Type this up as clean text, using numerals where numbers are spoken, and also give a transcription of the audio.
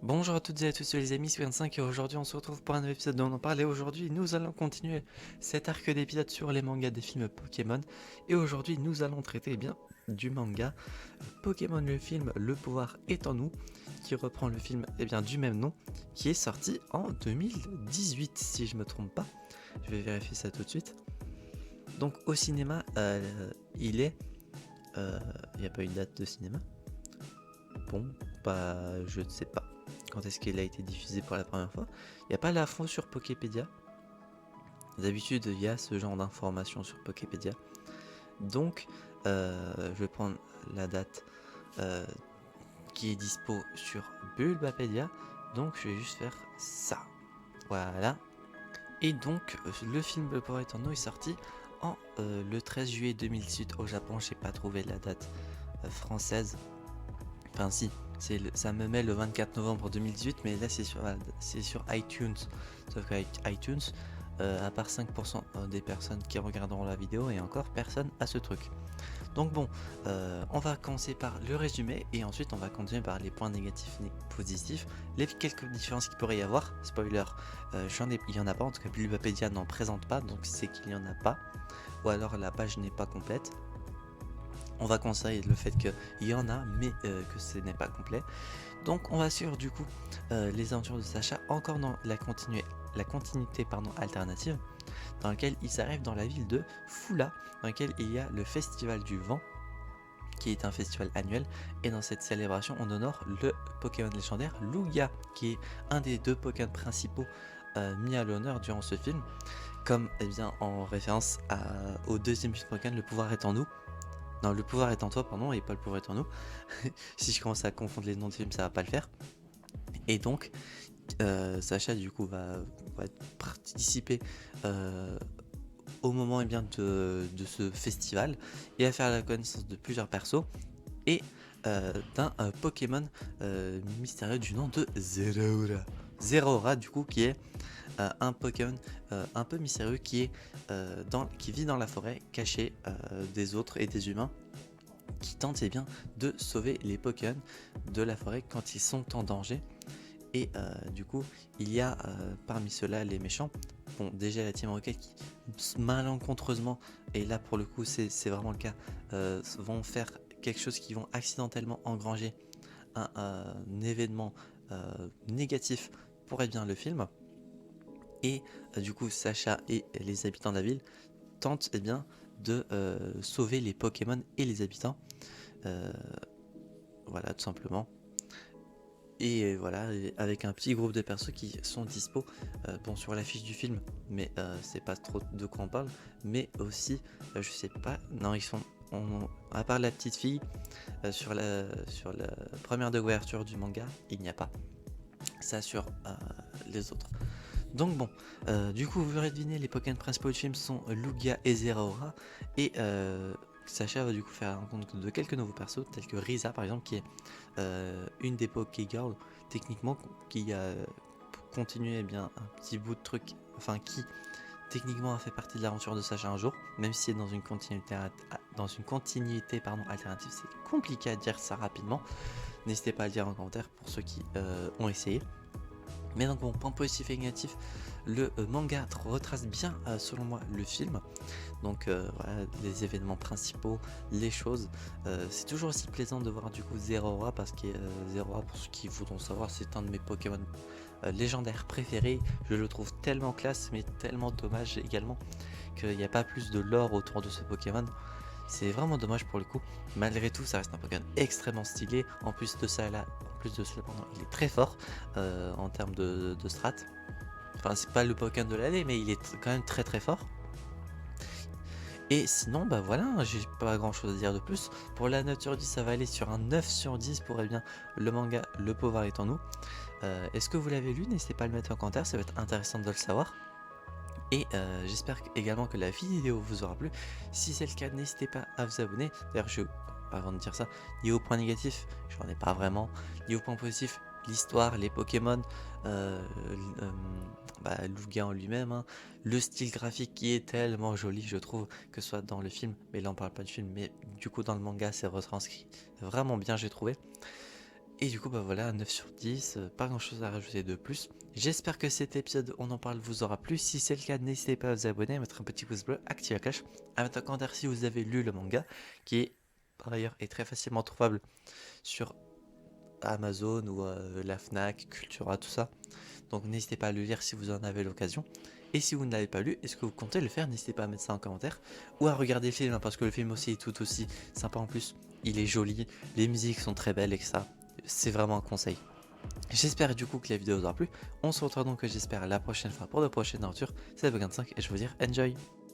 Bonjour à toutes et à tous, c'est les amis, c'est 25 et aujourd'hui on se retrouve pour un nouvel épisode dont on en parlait aujourd'hui. Nous allons continuer cet arc d'épisodes sur les mangas des films Pokémon. Et aujourd'hui nous allons traiter bien du manga Pokémon le film Le pouvoir est en nous, qui reprend le film bien, du même nom, qui est sorti en 2018 si je me trompe pas. Je vais vérifier ça tout de suite. Donc au cinéma, il est... Il n'y a pas une date de cinéma. Bon, bah je ne sais pas quand est-ce qu'il a été diffusé pour la première fois. Il n'y a pas l'info sur Poképédia. D'habitude, il y a ce genre d'informations sur Poképédia. Donc, je vais prendre la date qui est dispo sur Bulbapédia. Donc, je vais juste faire ça. Voilà. Et donc, le film Le pouvoir est en nous est sorti en le 13 juillet 2018 au Japon. Je n'ai pas trouvé la date française. Enfin si, ça me met le 24 novembre 2018, mais là c'est sur iTunes. Sauf qu'avec iTunes, à part 5% des personnes qui regarderont la vidéo, et encore personne à ce truc. Donc bon, on va commencer par le résumé, et ensuite on va continuer par les points négatifs et positifs, les quelques différences qu'il pourrait y avoir. Spoiler, il n'y en a pas, en tout cas Bulbapédia n'en présente pas, donc c'est qu'il n'y en a pas, ou alors la page n'est pas complète. On va considérer le fait qu'il y en a, mais que ce n'est pas complet. Donc on va suivre du coup les aventures de Sacha encore dans la continuité alternative, dans laquelle il s'arrive dans la ville de Fula, dans laquelle il y a le Festival du Vent, qui est un festival annuel, et dans cette célébration on honore le Pokémon légendaire Lugia, qui est un des deux Pokémon principaux mis à l'honneur durant ce film, comme en référence au deuxième film Pokémon, Le pouvoir est en nous. Non, Le pouvoir est en toi, pardon, et pas Le pouvoir est en nous. Si je commence à confondre les noms de films, ça va pas le faire. Et donc, Sacha, du coup, va participer au moment de ce festival et à faire la connaissance de plusieurs persos et d'un Pokémon mystérieux du nom de Zeraora. Zeraora, du coup, qui est un Pokémon un peu mystérieux qui vit dans la forêt, caché des autres et des humains, qui tentent de sauver les Pokémon de la forêt quand ils sont en danger. Et du coup, il y a parmi ceux-là les méchants. Bon, déjà la Team Rocket qui malencontreusement, et là pour le coup c'est vraiment le cas, vont faire quelque chose qui vont accidentellement engranger un événement négatif pour le film. Et du coup, Sacha et les habitants de la ville tentent de sauver les Pokémon et les habitants. Voilà, tout simplement. Et voilà, avec un petit groupe de persos qui sont dispo sur l'affiche du film, mais c'est pas trop de quoi on parle. Mais aussi, je sais pas, non, ils sont. À part la petite fille, sur la première de couverture du manga, il n'y a pas ça sur les autres. Donc bon, du coup vous aurez deviné, les Pokémon principaux du film sont Lugia et Zeraora, et Sacha va du coup faire la rencontre de quelques nouveaux persos, tels que Risa par exemple, qui est une des Pokégirls, techniquement, qui a continué un petit bout de truc, enfin qui techniquement a fait partie de l'aventure de Sacha un jour, même si c'est dans une continuité, alternative, c'est compliqué à dire ça rapidement. N'hésitez pas à le dire en commentaire pour ceux qui ont essayé. Mais donc bon, point positif et négatif, le manga retrace bien selon moi le film. Donc voilà, les événements principaux, les choses. C'est toujours aussi plaisant de voir du coup Zeraora, parce que Zeraora, pour ceux qui voudront savoir, c'est un de mes Pokémon légendaires préférés. Je le trouve tellement classe, mais tellement dommage également qu'il n'y a pas plus de lore autour de ce Pokémon. C'est vraiment dommage pour le coup. Malgré tout, ça reste un Pokémon extrêmement stylé. En plus de ça, il est très fort en termes de strat. Enfin, c'est pas le Pokémon de l'année, mais il est quand même très très fort. Et sinon, bah voilà, j'ai pas grand chose à dire de plus. Pour la note sur 10, ça va aller sur un 9 sur 10 pour le manga Le pouvoir est en nous. Est-ce que vous l'avez lu? N'hésitez pas à le mettre en commentaire, ça va être intéressant de le savoir. Et j'espère également que la vidéo vous aura plu. Si c'est le cas, n'hésitez pas à vous abonner. D'ailleurs, avant de dire ça, niveau point négatif, j'en ai pas vraiment. Niveau point positif, l'histoire, les Pokémon, Lugia en lui-même, hein. Le style graphique qui est tellement joli, je trouve, que ce soit dans le film, mais là on parle pas du film, mais du coup dans le manga c'est retranscrit vraiment bien, j'ai trouvé. Et du coup, bah voilà, 9 sur 10, pas grand chose à rajouter de plus. J'espère que cet épisode, on en parle, vous aura plu. Si c'est le cas, n'hésitez pas à vous abonner, à mettre un petit pouce bleu, activer la cloche, à mettre un commentaire si vous avez lu le manga, qui est par ailleurs est très facilement trouvable sur Amazon ou la Fnac, Cultura, tout ça. Donc n'hésitez pas à le lire si vous en avez l'occasion. Et si vous ne l'avez pas lu, est-ce que vous comptez le faire? N'hésitez pas à mettre ça en commentaire. Ou à regarder le film, hein, parce que le film aussi est tout aussi sympa en plus. Il est joli, les musiques sont très belles et que ça, c'est vraiment un conseil. J'espère du coup que la vidéo vous aura plu. On se retrouve donc j'espère la prochaine fois pour de prochaines aventures. C'est Bug25 et je vous dis enjoy.